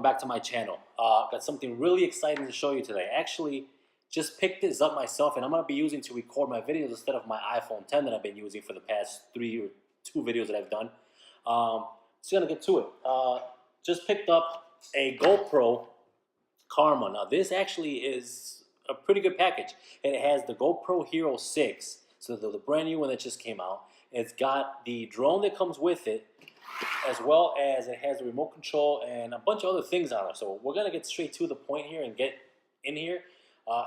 back to my channel. Got something really exciting to show you today. Actually, just picked this up myself, and I'm going to be using to record my videos instead of my iPhone 10 that I've been using for the past 3 or 2 videos that I've done. So going to get to it. Just picked up a GOPro Karma. Now this actually is a pretty good package. It has the GoPro Hero 6, so the brand new one that just came out. It's got the drone that comes with it, as well as it has the remote control and a bunch of other things on it. So we're going to get straight to the point here and get in here.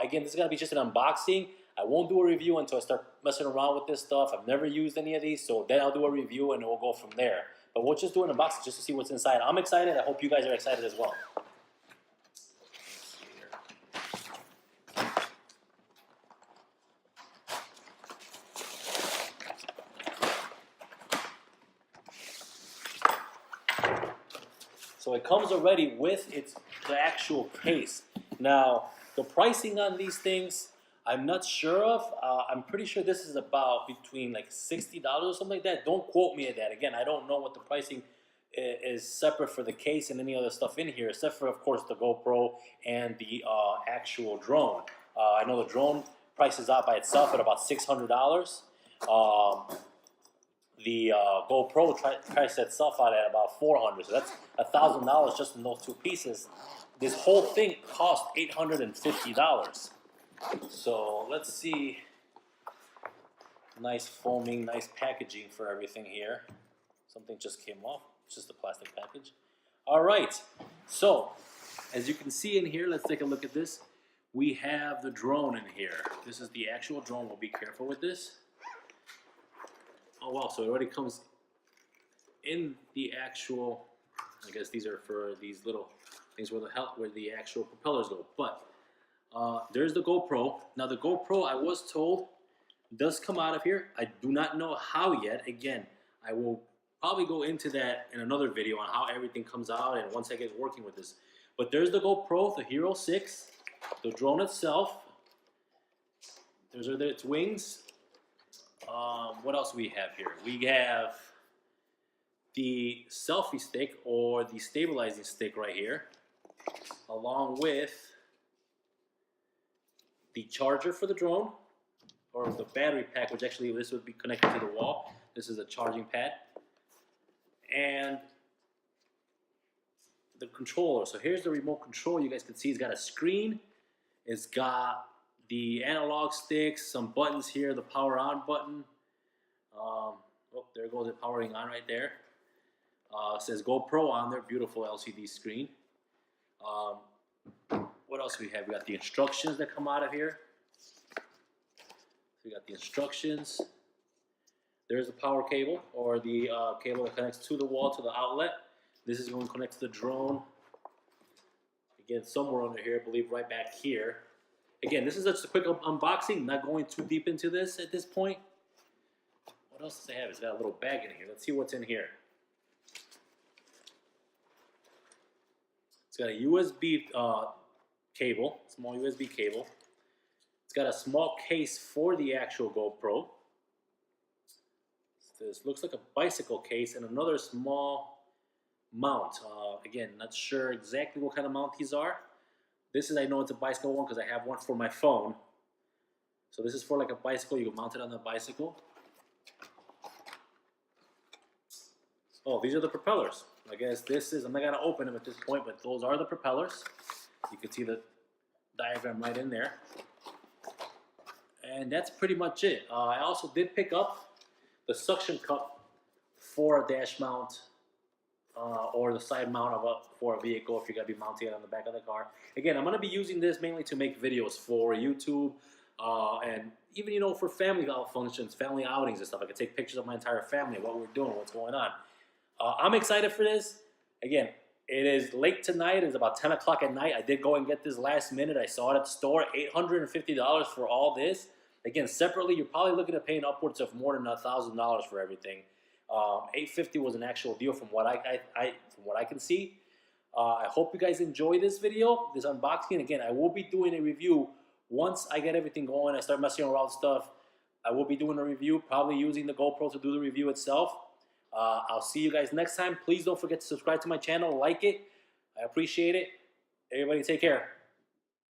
Again, this is going to be just an unboxing. I won't do a review until I start messing around with this stuff. I've never used any of these, so then I'll do a review and we'll go from there. But we'll just do an unboxing just to see what's inside. I'm excited. I hope you guys are excited as well. So it comes already with the actual case. Now, the pricing on these things, I'm not sure of. I'm pretty sure this is about between like $60 or something like that. Don't quote me at that. Again, I don't know what the pricing is separate for the case and any other stuff in here, except for, of course, the GoPro and the actual drone. I know the drone prices out by itself at about $600. The GoPro priced itself out at about $400, so that's $1,000 just in those two pieces. This whole thing cost $850. So let's see. Nice foaming, nice packaging for everything here. Something just came off. It's just a plastic package. All right. So as you can see in here, let's take a look at this. We have the drone in here. This is the actual drone. We'll be careful with this. Oh wow, so it already comes in the actual, I guess these are for these little things where the actual propellers go. But there's the GoPro. Now the GoPro, I was told, does come out of here. I do not know how yet. Again, I will probably go into that in another video on how everything comes out and once I get working with this. But there's the GoPro, the Hero 6, the drone itself. There's its wings. What else do we have here? We have the selfie stick or the stabilizing stick right here, along with the charger for the drone, or the battery pack, which actually this would be connected to the wall. This is a charging pad. And the controller. So here's the remote control. You guys can see it's got a screen. It's got the analog sticks, some buttons here, the power on button. Oh, there goes it powering on right there. It says GoPro on there, beautiful LCD screen. What else do we have? We got the instructions that come out of here. So we got the instructions. There's the power cable, or the cable that connects to the wall, to the outlet. This is going to connect to the drone. Again, somewhere under here, I believe right back here. Again, this is just a quick unboxing, not going too deep into this at this point. What else does it have? It's got a little bag in here. Let's see what's in here. It's got a USB cable, small USB cable. It's got a small case for the actual GoPro. This looks like a bicycle case and another small mount. Again, not sure exactly what kind of mount these are. This is, I know it's a bicycle one because I have one for my phone. So this is for like a bicycle. You can mount it on the bicycle. Oh, these are the propellers. I guess this is, I'm not going to open them at this point, but those are the propellers. You can see the diagram right in there. And that's pretty much it. I also did pick up the suction cup for a dash mount. Or the side mount for a vehicle if you're going to be mounting it on the back of the car. Again, I'm going to be using this mainly to make videos for YouTube and even, you know, for family functions, family outings and stuff. I can take pictures of my entire family, what we're doing, what's going on. I'm excited for this. Again, it is late tonight. It's about 10 o'clock at night. I did go and get this last minute. I saw it at the store, $850 for all this. Again, separately, you're probably looking at paying upwards of more than $1,000 for everything. $850 was an actual deal from what I can see. I hope you guys enjoy this video, this unboxing. Again, I will be doing a review once I get everything going. I start messing around with stuff. I will be doing a review, probably using the GoPro to do the review itself. I'll see you guys next time. Please don't forget to subscribe to my channel, like it. I appreciate it. Everybody take care.